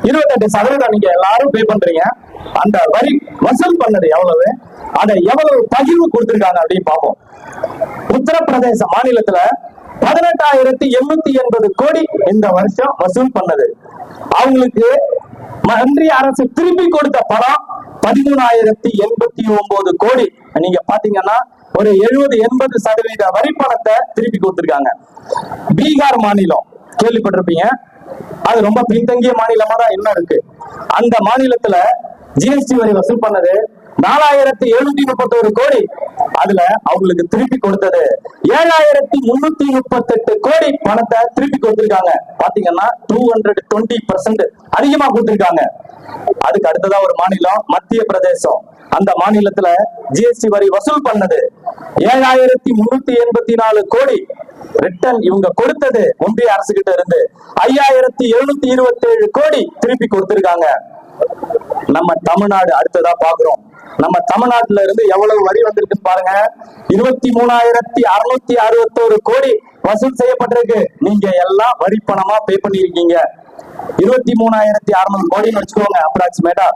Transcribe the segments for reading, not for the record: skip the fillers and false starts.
28% நீங்க எல்லாரும் பே பண்றீங்க. அந்த வரி வசூல் பண்ணது எவ்வளவு, அதை எவ்வளவு பகிர்வு கொடுத்திருக்காங்க அப்படின்னு பார்ப்போம். உத்தரப்பிரதேச மாநிலத்துல 18,880 கோடி இந்த வருஷம் வசூல் பண்ணது. அவங்களுக்கு ஒன்றிய அரசு திருப்பி கொடுத்த பணம் 13,089 கோடி. நீங்க பாத்தீங்கன்னா ஒரு 70-80% வரி பணத்தை திருப்பி கொடுத்திருக்காங்க. பீகார் மாநிலம் கேள்விப்பட்டிருப்பீங்க, அது ரொம்ப பின்தங்கிய மாநிலமா தான் இன்னும் இருக்கு. அந்த மாநிலத்துல ஜிஎஸ்டி வரி வசூல் பண்ணது 4,731 கோடி. அதுல அவங்களுக்கு திருப்பி கொடுத்தது 7,338 கோடி பணத்தை திருப்பி கொடுத்திருக்காங்க. பாத்தீங்கன்னா 220% அதிகமா கொடுத்திருக்காங்க. அதுக்கு அடுத்ததா ஒரு மாநிலம் மத்திய பிரதேசம். அந்த மாநிலத்துல ஜிஎஸ்டி வரி வசூல் பண்ணது 7,384 கோடி. ரிட்டர்ன் இவங்க கொடுத்தது ஒன்றிய அரசு கிட்ட இருந்து 5,727 கோடி திருப்பி கொடுத்திருக்காங்க. நம்ம தமிழ்நாடு அடுத்ததா பாக்குறோம். நம்ம தமிழ்நாட்டுல இருந்து எவ்வளவு வரி வந்திருக்குன்னு பாருங்க. 23,661 கோடி வசூல் செய்யப்பட்டிருக்கு. நீங்க எல்லாம் வரி பணமா பே பண்ணிருக்கீங்க. 23,600 கோடின்னு வச்சுக்கோங்க அப்ராக்சிமேட்டா.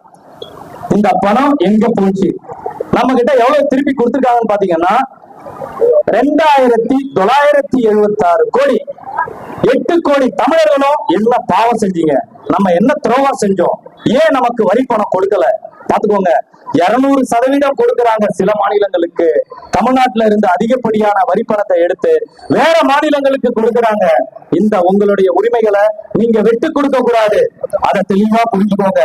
இந்த பணம் எங்க போச்சு, நம்ம கிட்ட எவ்வளவு திருப்பி கொடுத்திருக்காங்கன்னு பாத்தீங்கன்னா 2,976 கோடி. 8 கோடி தமிழர்களும் என்ன பாவம் செஞ்சீங்க, நம்ம என்ன துரோகம் செஞ்சோம், ஏன் நமக்கு வரி பணம் கொடுக்கல பாத்துக்கோங்க. 200% கொடுக்கறாங்க சில மாநிலங்களுக்கு. தமிழ்நாட்டுல இருந்து அதிகப்படியான வரி பணத்தை எடுத்து வேற மாநிலங்களுக்கு கொடுக்கறாங்க. இந்த உங்களுடைய உரிமைகளை நீங்க விட்டு கொடுக்க கூடாது, அதை தெளிவா புரிஞ்சுக்கோங்க.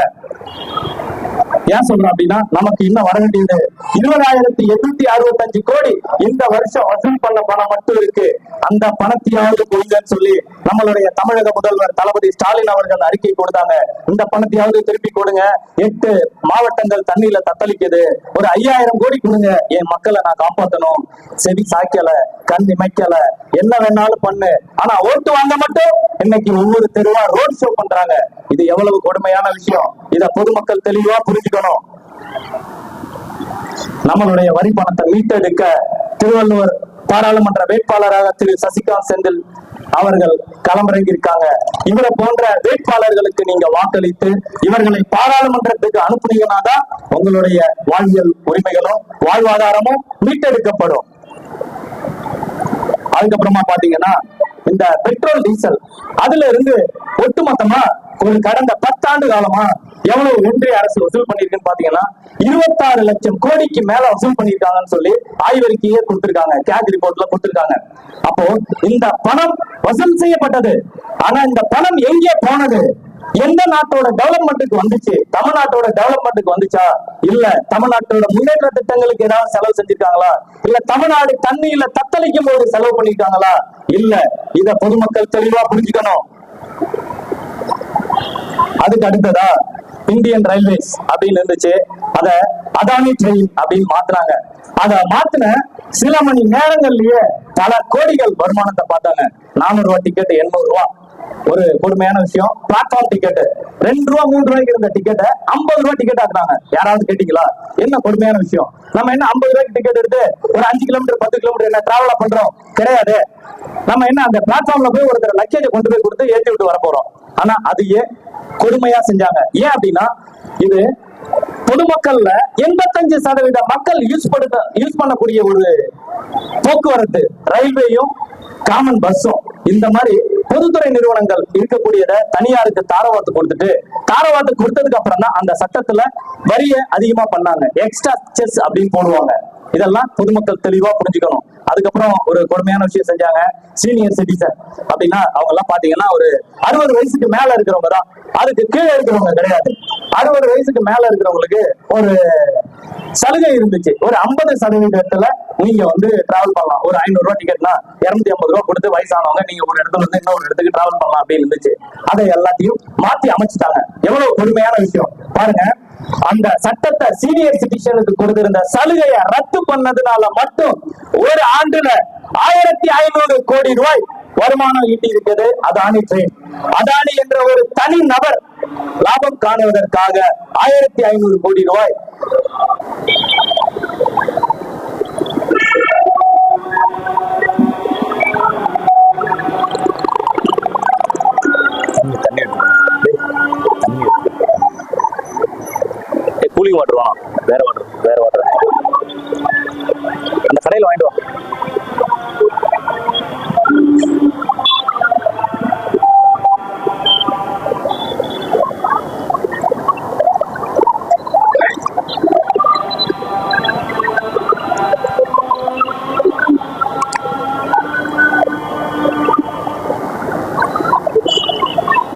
ஏன் சொல்றேன் அப்படின்னா, நமக்கு இன்னும் வர வேண்டியது 20,865 கோடி இந்த வருஷம் வசூல் பண்ண பணம் மட்டும் இருக்கு. அந்த பணத்தையாவது கொடுங்கன்னு சொல்லி நம்மளுடைய தமிழக முதல்வர் தளபதி ஸ்டாலின் அவர்கள் அறிக்கை கொடுத்தாங்க. இந்த பணத்தையாவது திருப்பி கொடுங்க. 8 மாவட்டங்கள் தண்ணியில தத்தளிக்குது, ஒரு 5,000 கோடி கொடுங்க, என் மக்களை நான் காப்பாற்றணும். செவி சாய்க்கல, கண் இமைக்கல, என்ன வேணாலும் பண்ணு, ஆனா ஓட்டு வாங்க மட்டும் இன்னைக்கு ஒவ்வொரு தெருவா ரோட் ஷோ பண்றாங்க. இது எவ்வளவு கொடுமையான விஷயம், இத பொதுமக்கள் தெளிவா புரிஞ்சுக்கணும். நம்மளுடைய வரி பணத்தை மீட்டெடுக்க திருவள்ளுவர் பாராளுமன்ற வேட்பாளராக திரு சசிகாந்த் செந்தில் அவர்கள் களமிறங்கி இருக்காங்க. இவரை போன்ற வேட்பாளர்களுக்கு நீங்க வாக்களித்து இவர்களை பாராளுமன்றத்துக்கு அனுப்புனீங்கன்னா தான் உங்களுடைய வாழ்வியல் உரிமைகளும் வாழ்வாதாரமும் மீட்டெடுக்கப்படும். அதுக்கப்புறமா பாத்தீங்கன்னா இந்த பெட்ரோல் டீசல் அதுல இருந்து ஒட்டுமொத்தமா ஒரு கடந்த 10 ஆண்டு காலமா எவ்வளவு ஒன்றிய அரசு வசூல் பண்ணிருக்குன்னு பாத்தீங்கன்னா 26 லட்சம் கோடிக்கு மேல வசூல் பண்ணிருக்காங்கன்னு சொல்லி ஆய்வறிக்கையே கொடுத்திருக்காங்க, கேட் ரிப்போர்ட்ல கொடுத்திருக்காங்க. அப்போ இந்த பணம் வசூல் செய்யப்பட்டது, ஆனா இந்த பணம் எங்கே போனது, எந்த நாட்டோட டெவலப்மெண்ட்டுக்கு வந்துச்சு, தமிழ்நாட்டோட டெவலப்மெண்ட்டுக்கு வந்துச்சா, இல்ல தமிழ்நாட்டோட முன்னேற்ற திட்டங்களுக்கு ஏதாவது செலவு செஞ்சிருக்காங்களா, இல்ல தமிழ்நாடு தண்ணியில தத்தளிக்கும் போது செலவு பண்ணிருக்காங்களா, இல்ல, இத பொதுமக்கள் தெளிவா புரிஞ்சுக்கணும். அதுக்கு அடுத்ததா இந்தியன் ரயில்வேஸ் அப்படின்னு இருந்துச்சு, அத அதானி ட்ரெயின் அப்படின்னு மாத்தினாங்க. அத மாத்தின சில மணி நேரங்கள்லயே பல கோடிகள் வருமானத்தை பார்த்தாங்க. 400 ரூபாய் டிக்கெட் 800 ரூபாய். ஒரு கொடுமையான விஷயம், பிளாட்ஃபார்ம் டிக்கெட் 2 ரூபா 3 ரூபாய்க்கு இருந்த டிக்கெட்டை 50 ரூபாய் டிக்கெட் ஆக்குறாங்க. யாராவது கேட்டீங்களா? என்ன கொடுமையான விஷயம். நம்ம என்ன 50 ரூபாய்க்கு டிக்கெட் எடுத்து ஒரு 5 கிலோமீட்டர் 10 கிலோமீட்டர் என்ன டிராவலா பண்றோம்? கிடையாது. நம்ம என்ன அந்த பிளாட்ஃபார்ம்ல போய் ஒருத்தர் லக்கேஜை கொண்டு போய் கொடுத்து ஏற்றி விட்டு வர போறோம். ஆனா அதையே கொடுமையா செஞ்சாங்க. ஏன் அப்படின்னா, இது பொதுமக்கள்ல 85% மக்கள் யூஸ் பண்ணக்கூடிய ஒரு போக்குவரத்து, ரயில்வேயும் காமன் பஸ்ஸும். இந்த மாதிரி பொதுத்துறை நிறுவனங்கள் இருக்கக்கூடியத தனியாருக்கு தாரவாத்து கொடுத்ததுக்கு அப்புறம் தான் அந்த சட்டத்துல வரிய அதிகமா பண்ணாங்க. எக்ஸ்ட்ரா செஸ் அப்படின்னு போடுவாங்க. இதெல்லாம் பொதுமக்கள் தெளிவா புரிஞ்சுக்கணும். அதுக்கப்புறம் ஒரு கொடுமையான விஷயம் செஞ்சாங்க. சீனியர் சிட்டிசன் அப்படின்னா அவங்க எல்லாம் பாத்தீங்கன்னா ஒரு 60 வயசுக்கு மேல இருக்கிறவங்க தான், அதுக்கு கீழே இருக்கிறவங்க கிடையாது. 60 வயசுக்கு மேல இருக்கிறவங்களுக்கு ஒரு சலுகை இருந்துச்சு. ஒரு 50% நீங்க டிராவல் பண்ணலாம். ஒரு 500 ரூபாய் டிக்கெட்னா 250 ரூபாய் கொடுத்து வயசானவங்க நீங்க ஒரு இடத்துல இருந்து இன்னொரு இடத்துக்கு டிராவல் பண்ணலாம் அப்படின்னு இருந்துச்சு. அதை எல்லாத்தையும் மாத்தி அமைச்சுட்டாங்க. எவ்வளவு கொடுமையான விஷயம் பாருங்க. அந்த சட்டத்தை சீனியர் சிட்டிசனுக்கு கொடுத்திருந்த சலுகையை ரத்து பண்ணதுனால மட்டும் ஒரு ஆண்டுல 1,500 கோடி ரூபாய் வருமானம் ஈட்டி இருக்குது அதானி ட்ரெயின். அதானி என்ற ஒரு தனி நபர் லாபம் காணுவதற்காக 1,500 கோடி ரூபாய் தண்ணி கூலிங் வாட்டர் வேணாம், வேற வாட்டர் அந்த கடையில் வாங்கிட்டு வா.